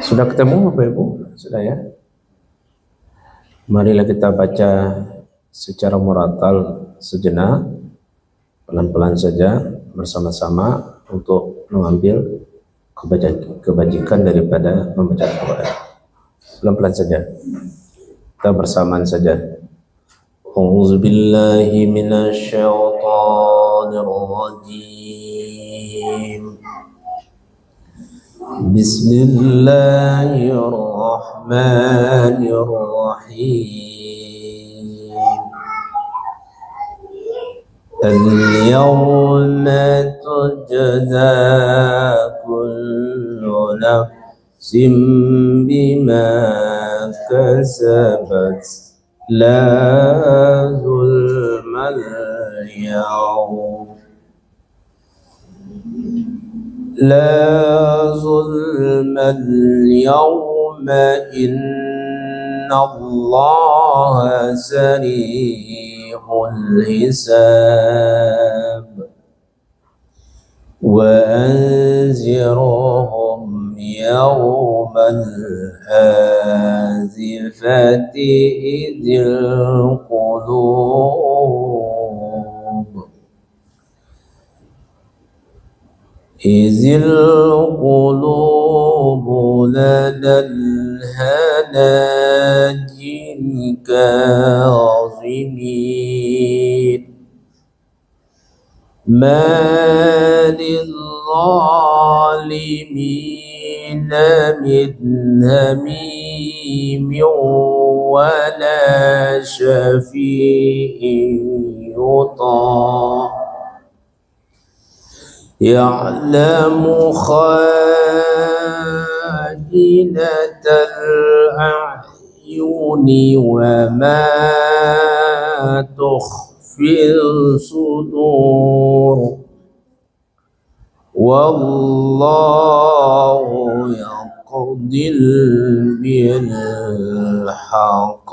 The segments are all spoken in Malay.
Sudah ketemu Bapak Ibu? Sudah ya? Marilah kita baca secara muratal sejenak, pelan-pelan saja bersama-sama untuk mengambil kebajikan daripada membaca Al-Quran. Pelan-pelan saja, kita bersamaan saja. A'udzubillahi minasyaitonirrajim. Bismillahirrahmanirrahim. Al-yawma tujza kullu nafsin bima kasabat la zulmal yawm. لا ظلم اليوم إن الله سريع الحساب وأنذرهم يوم الآزفة إذ القلوب لدى الحناجر كاظمين ما للظالمين من حميم ولا شفيع يطاع يعلم خائنة الأعين وما تخفي الصدور والله يقضي بالحق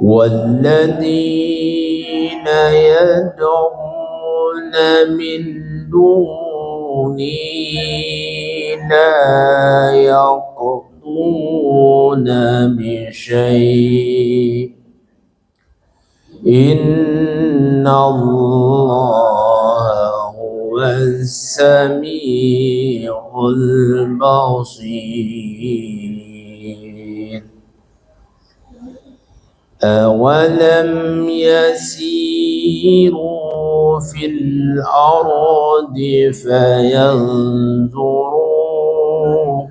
والذين يدعون من دونه لا يقضون بشيء إن الله هو السميع البصير أولم يسيروا في الأرض فينظروا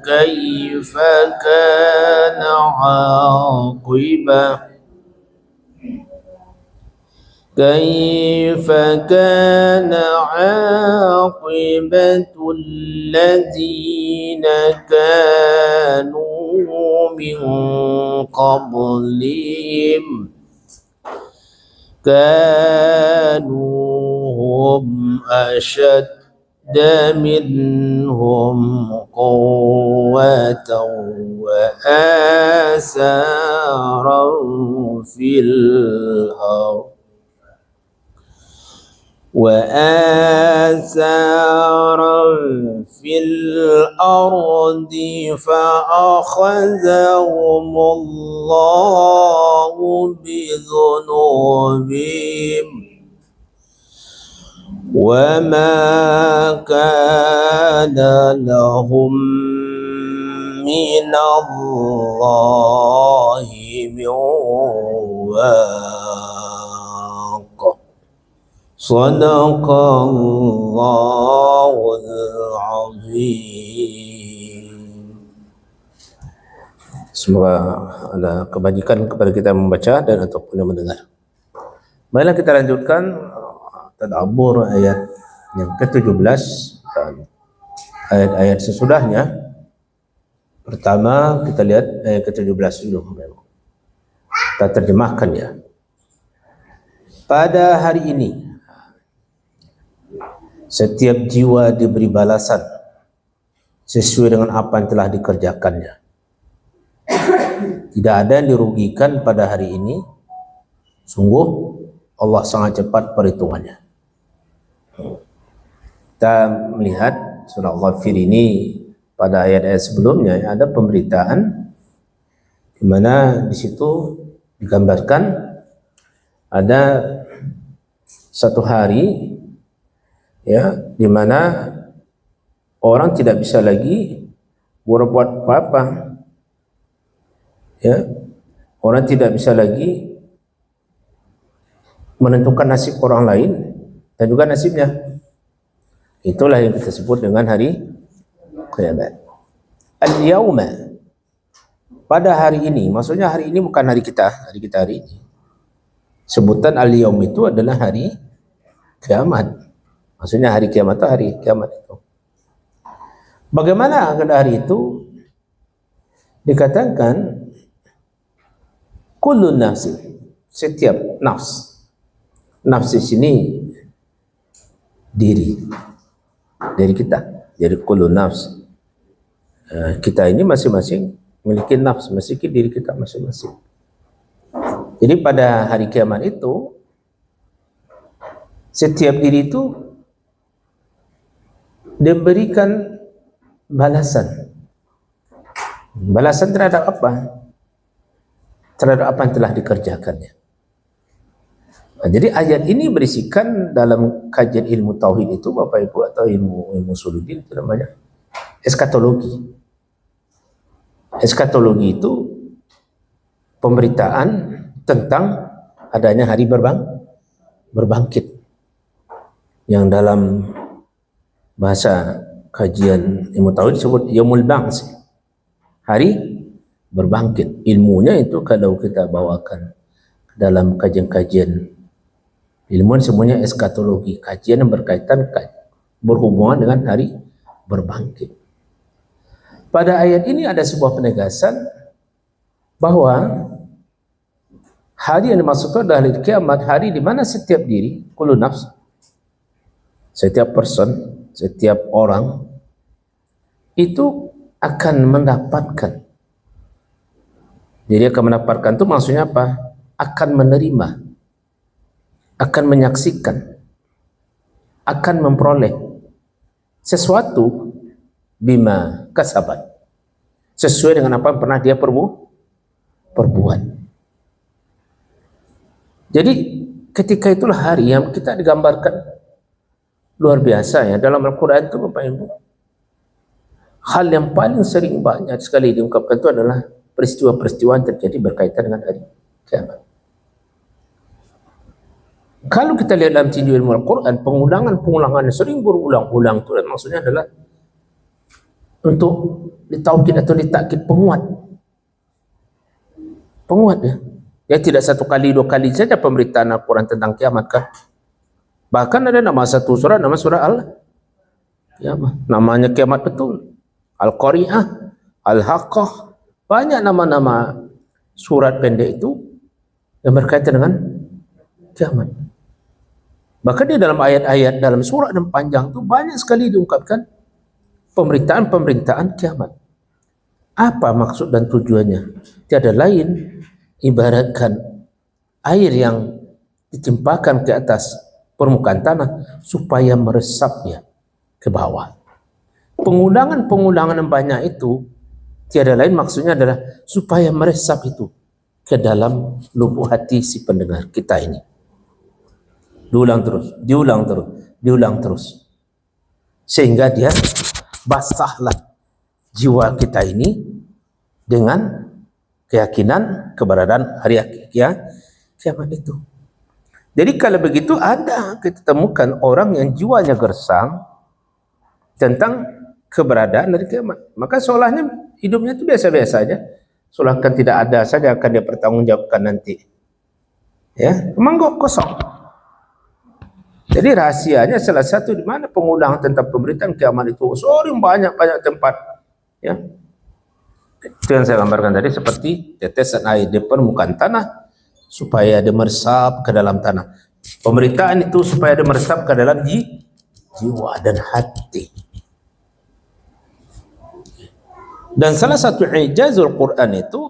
كيف كان عاقبة الذين كانوا من قبلهم كانوا هم أشد منهم قوة وآثارا في الأرض فأخذهم الله بذنوبهم وما كان لهم من الله من واق صدق الله العظيم. Semoga ada kebajikan kepada kita membaca dan ataupun mendengar. Marilah kita lanjutkan tadabbur ayat yang ke-17 dan ayat-ayat sesudahnya. Pertama kita lihat ayat ke-17 dulu. Kita terjemahkan ya. Pada hari ini setiap jiwa diberi balasan sesuai dengan apa yang telah dikerjakannya. Tidak ada yang dirugikan pada hari ini. Sungguh Allah sangat cepat perhitungannya. Kita melihat surah Ghafir ini pada ayat-ayat sebelumnya ada pemberitaan di mana di situ digambarkan ada satu hari ya di mana orang tidak bisa lagi berbuat apa-apa, ya, orang tidak bisa lagi menentukan nasib orang lain dan juga nasibnya. Itulah yang kita sebut dengan hari kiamat. Al-yawma, pada hari ini, maksudnya hari ini bukan hari kita hari ini. Sebutan al-yawm itu adalah hari kiamat. Maksudnya hari kiamat itu hari kiamat itu. Bagaimana pada hari itu? Dikatakan kullu nafsi, setiap nafs. Nafs di sini diri kita. Jadi kullu nafs. Kita ini masing-masing memiliki nafs, memiliki diri kita masing-masing. Jadi pada hari kiamat itu setiap diri itu diberikan balasan. Balasan terhadap apa? Terhadap apa yang telah dikerjakannya. Nah, jadi ayat ini berisikan dalam kajian ilmu tauhid itu, Bapak Ibu, atau ilmu usuluddin itu namanya eskatologi. Eskatologi itu pemberitaan tentang adanya hari berbangkit, yang dalam bahasa kajian ilmu tauhid disebut yaumul ba'ts, hari berbangkit. Ilmunya itu kalau kita bawakan dalam kajian-kajian ilmuwan semuanya eskatologi, kajian yang berkaitan berhubungan dengan hari berbangkit. Pada ayat ini ada sebuah penegasan bahwa hari yang dimaksudkan adalah hari kiamat, hari di mana setiap diri, kullu nafs, setiap person, setiap orang itu akan mendapatkan. Jadi akan mendapatkan itu maksudnya apa? Akan menerima, akan menyaksikan, akan memperoleh sesuatu bima kasabat, sesuai dengan apa yang pernah dia perbuat. Jadi ketika itulah hari yang kita digambarkan luar biasa ya dalam Al-Quran itu, Bapak Ibu. Hal yang paling sering banyak sekali diungkapkan itu adalah peristiwa-peristiwa yang terjadi berkaitan dengan hari kiamat. Kalau kita lihat dalam tinjau ilmu Al-Quran, pengulangan yang sering berulang-ulang itu maksudnya adalah untuk ditaukid atau ditakkid, penguat ya. Ya tidak satu kali dua kali saja pemberitaan Al-Quran tentang kiamat kan. Bahkan ada nama satu surah, nama surah Al-Qiyamah. Namanya kiamat betul. Al-Qari'ah, Al-Haqqah. Banyak nama-nama surat pendek itu yang berkaitan dengan kiamat. Bahkan di dalam ayat-ayat dalam surat yang panjang itu banyak sekali diungkapkan pemberitaan kiamat. Apa maksud dan tujuannya? Tiada lain ibaratkan air yang ditimpakan ke atas permukaan tanah supaya meresapnya ke bawah. Pengulangan yang banyak itu tiada lain maksudnya adalah supaya meresap itu ke dalam lubuk hati si pendengar kita ini. Diulang terus. Sehingga dia basahlah jiwa kita ini dengan keyakinan keberadaan hari kiamat itu. Jadi kalau begitu ada kita temukan orang yang jiwanya gersang tentang keberadaan dari kiamat. Maka seolahnya hidupnya itu biasa-biasa saja. Seolah-olah tidak ada saja akan dia pertanggungjawabkan nanti. Ya, memang kosong. Jadi rahasianya salah satu di mana pengulangan tentang pemberitaan kiamat itu sering banyak tempat. Ya. Itu yang saya gambarkan tadi seperti tetesan air di permukaan tanah supaya dia meresap ke dalam tanah. Pemberitaan itu supaya dia meresap ke dalam jiwa dan hati. Dan salah satu ijazul Quran itu,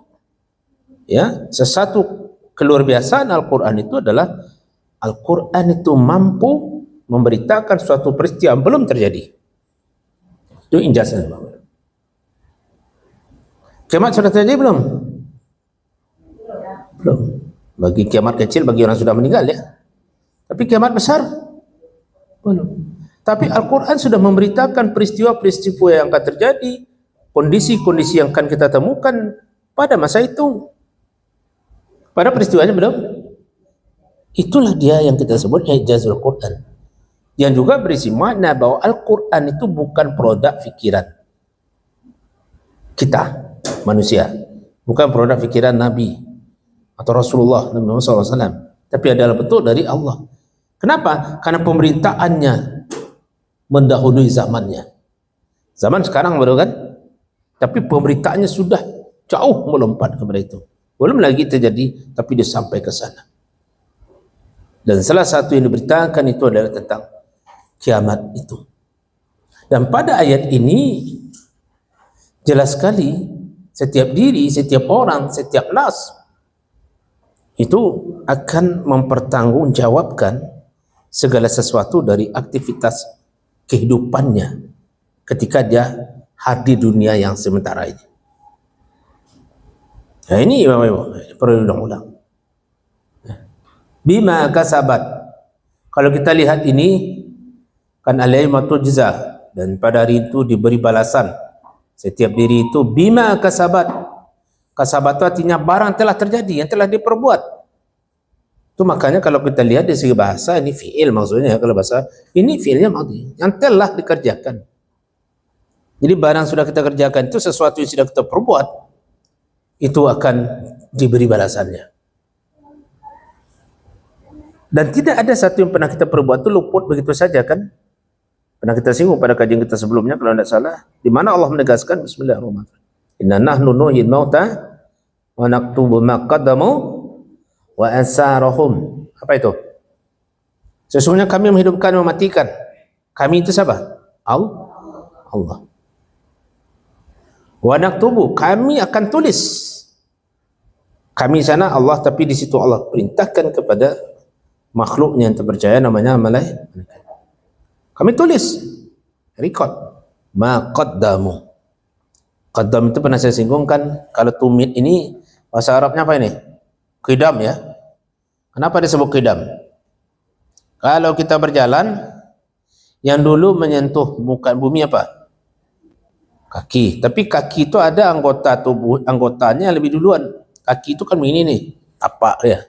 ya, sesuatu keluar biasaan Al-Quran itu adalah Al-Quran itu mampu memberitakan suatu peristiwa yang belum terjadi. Itu ijazah. Kiamat sudah terjadi belum? Belum. Bagi kiamat kecil, bagi orang sudah meninggal ya. Tapi kiamat besar belum. Tapi Al-Quran sudah memberitakan peristiwa-peristiwa yang akan terjadi, kondisi-kondisi yang akan kita temukan pada masa itu. Pada peristiwanya belum. Itulah dia yang kita sebut Ijazul Quran, yang juga berisi makna bahwa Al-Quran itu bukan produk fikiran kita manusia, bukan produk fikiran Nabi atau Rasulullah Nabi Muhammad SAW, tapi adalah betul dari Allah. Kenapa? Karena pemerintahannya mendahului zamannya. Zaman sekarang baru kan, tapi pemberitaannya sudah jauh melompat kepada itu. Belum lagi terjadi, tapi dia sampai ke sana. Dan salah satu yang diberitakan itu adalah tentang kiamat itu. Dan pada ayat ini jelas sekali setiap diri, setiap orang, setiap nas itu akan mempertanggungjawabkan segala sesuatu dari aktivitas kehidupannya ketika dia hadir dunia yang sementara ini. Nah ini perlu diulang-ulang. Bima kasabat. Kalau kita lihat ini kan al-yawma tujza, dan pada hari itu diberi balasan setiap diri itu bima kasabat. Kasabat itu artinya barang telah terjadi, yang telah diperbuat. Itu makanya kalau kita lihat dari segi bahasa ini fi'il maksudnya, kalau bahasa ini fi'ilnya madhi, yang telah dikerjakan. Jadi barang sudah kita kerjakan itu sesuatu yang sudah kita perbuat, itu akan diberi balasannya. Dan tidak ada satu yang pernah kita perbuat itu luput begitu saja kan. Pernah kita singgung pada kajian kita sebelumnya kalau tidak salah, di mana Allah menegaskan bismillahirrahmanirrahim. Inna nahnu nuhyil mauta wa naktubu ma qaddamu wa asarahum. Apa itu? Sesungguhnya kami menghidupkan dan mematikan. Kami itu siapa? Allah. Wa naktubu, kami akan tulis. Kami sana Allah, tapi di situ Allah perintahkan kepada makhluknya yang terpercaya namanya malaikat. Kami tulis, record ma qaddamu. Qaddam itu pernah saya singgung kan, kalau tumit ini bahasa Arabnya apa ini? Qidam ya. Kenapa disebut qidam? Kalau kita berjalan, yang dulu menyentuh muka bumi apa? Kaki. Tapi kaki itu ada anggota tubuh, anggotanya lebih duluan. Kaki itu kan begini nih, tapak ya.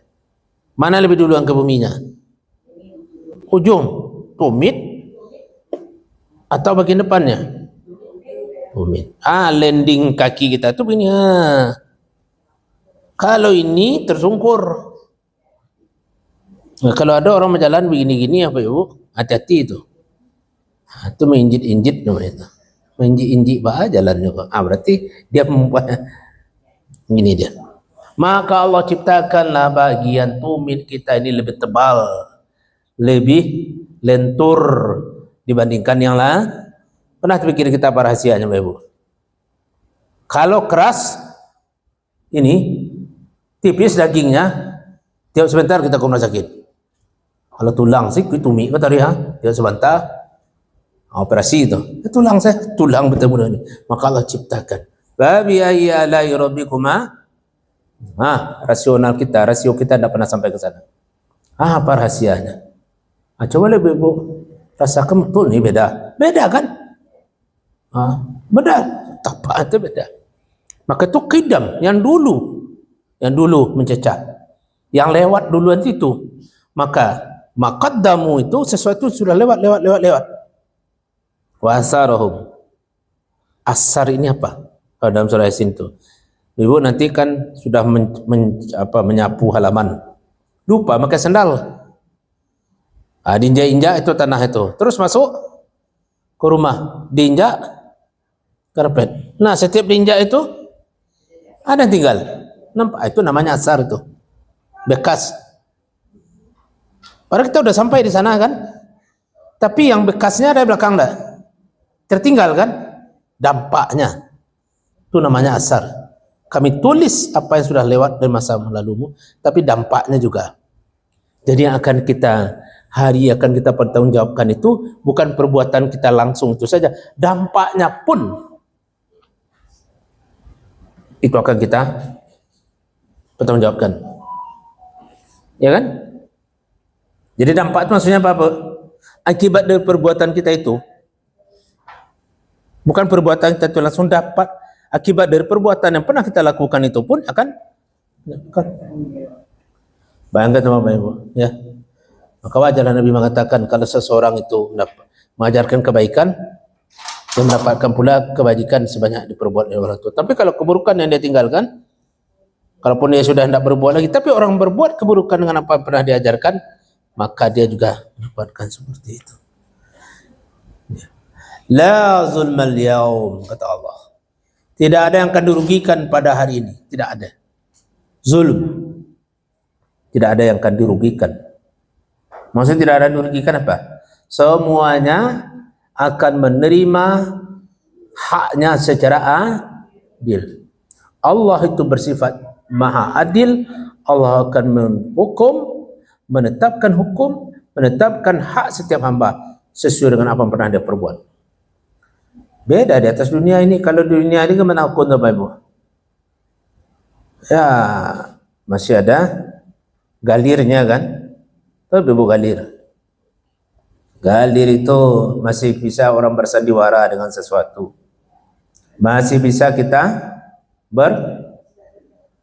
Mana lebih duluan ke buminya? Ujung tumit atau bagian depannya? Tumit. Landing kaki kita itu begini. Kalau ini tersungkur. Nah, kalau ada orang berjalan begini-gini apa ibu? Hati-hati itu. Itu menginjit-injit namanya itu. Menginjit-injit bah jalan juga. Berarti dia membuat gini dia. Maka Allah ciptakanlah bagian tumit kita ini lebih tebal, lebih lentur dibandingkan yang lain. Pernah pikir kita apa rahasianya Bapak Ibu? Kalau keras ini tipis dagingnya, tiap sebentar kita ke rumah sakit. Kalau tulang sih tumit ke tadi tiap sebentar operasi itu. Tulang bertemu ini. Maka Allah ciptakan. Babi ayyi alai rabbikuma. Rasional kita, rasio kita tidak pernah sampai ke sana. Apa rahasianya? Coba lebih ibu rasakan betul nih beda kan? Beda, tapak itu beda. Maka itu qidam yang dulu mencecah, yang lewat duluan itu. Maka maqaddamu itu sesuatu sudah lewat. Wa asarahum. Asar ini apa? Kalau dalam surah Yasin itu. Ibu nanti kan sudah menyapu halaman, lupa pakai sandal, diinjak-injak itu tanah itu, terus masuk ke rumah, diinjak karpet. Nah setiap diinjak itu ada tinggal, nampak itu namanya asar itu, bekas. Padahal kita udah sampai di sana kan, tapi yang bekasnya ada di belakang dah, tertinggal kan, dampaknya itu namanya asar. Kami tulis apa yang sudah lewat dari masa lalumu, tapi dampaknya juga. Jadi yang akan kita pertanggungjawabkan itu bukan perbuatan kita langsung itu saja, dampaknya pun itu akan kita pertanggungjawabkan. Ya kan? Jadi dampak itu maksudnya apa? Akibat dari perbuatan kita itu, bukan perbuatan kita itu langsung dapat, akibat dari perbuatan yang pernah kita lakukan itu pun akan. Bayangkan Bapak Ibu, ya. Maka wajarlah Nabi mengatakan kalau seseorang itu mengajarkan kebaikan, dia mendapatkan pula kebajikan sebanyak diperbuat oleh orang itu. Tapi kalau keburukan yang dia tinggalkan, kalaupun dia sudah tidak berbuat lagi, tapi orang berbuat keburukan dengan apa yang pernah diajarkan, maka dia juga mendapatkan seperti itu. La zulmal yaum, kata Allah. Tidak ada yang akan dirugikan pada hari ini. Tidak ada. Zulm. Tidak ada yang akan dirugikan. Maksudnya tidak ada yang dirugikan apa? Semuanya akan menerima haknya secara adil. Allah itu bersifat maha adil. Allah akan menghukum, menetapkan hukum, menetapkan hak setiap hamba sesuai dengan apa yang pernah dia perbuat. Beda di atas dunia ini. Kalau di dunia ini kemana hukum Bapak Ibu? Ya, masih ada galirnya kan? Tahu Ibu galir? Galir itu masih bisa orang bersandiwara dengan sesuatu. Masih bisa kita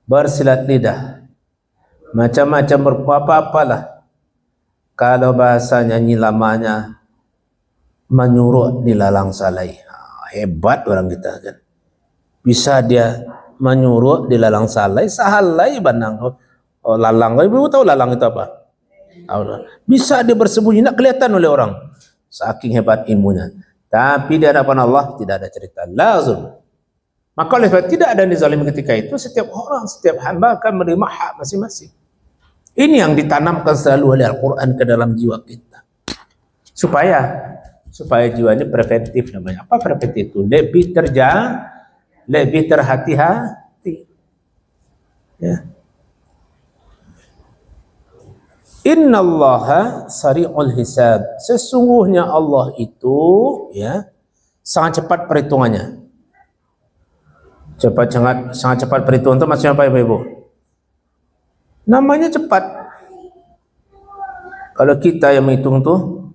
bersilat lidah. Macam-macam apa-apalah. Kalau bahasa nyanyi lamanya menyuruh di lalang salai. Hebat orang kita kan. Bisa dia menyuruh di lalang salai, sahalai bandang. Oh, lalang, ibu tahu lalang itu apa? Bisa dia bersembunyi, nak kelihatan oleh orang. Saking hebat ilmunya. Tapi di hadapan Allah tidak ada cerita. Lazim. Maka oleh sebab tidak ada yang dizalim ketika itu. Setiap orang, setiap hamba akan menerima hak masing-masing. Ini yang ditanamkan selalu oleh Al-Quran ke dalam jiwa kita. Supaya jiwa ini preventif namanya. Apa preventif itu? Lebih terhati-hati. Ya. Innallaha sari'ul hisab. Sesungguhnya Allah itu ya sangat cepat perhitungannya. Sangat cepat perhitungan itu maksudnya apa Ibu? Namanya cepat. Kalau kita yang menghitung tuh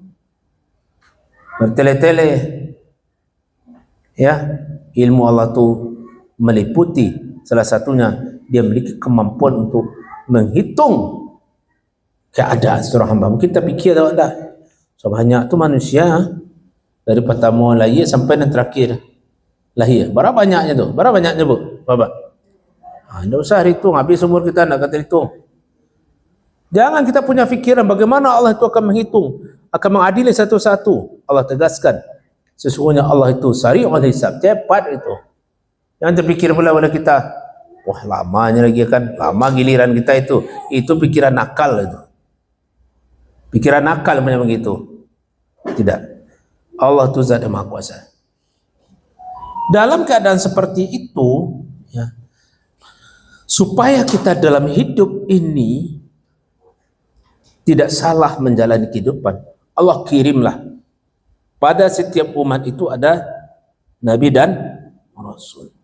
bertele-tele, ya, ilmu Allah tu meliputi. Salah satunya dia memiliki kemampuan untuk menghitung keadaan seorang hamba. Mungkin kita fikir tak ada. So banyak tu manusia dari pertama lahir sampai yang terakhir lahir. Berapa banyaknya tu? Berapa banyaknya Bu? Berapa? Tidak usah hitung. Habis umur kita nak kata hitung. Jangan kita punya fikiran bagaimana Allah itu akan menghitung, akan mengadili satu-satu. Allah tegaskan, sesungguhnya Allah itu sari'ul hisab, cepat itu. Jangan terfikir pula oleh kita, wah lamanya lagi kan, lama giliran kita itu pikiran nakal itu. Pikiran nakal macam begitu. Tidak. Allah itu Zat yang Maha Kuasa. Dalam keadaan seperti itu, ya, supaya kita dalam hidup ini tidak salah menjalani kehidupan, Allah kirimlah pada setiap umat itu ada Nabi dan Rasul.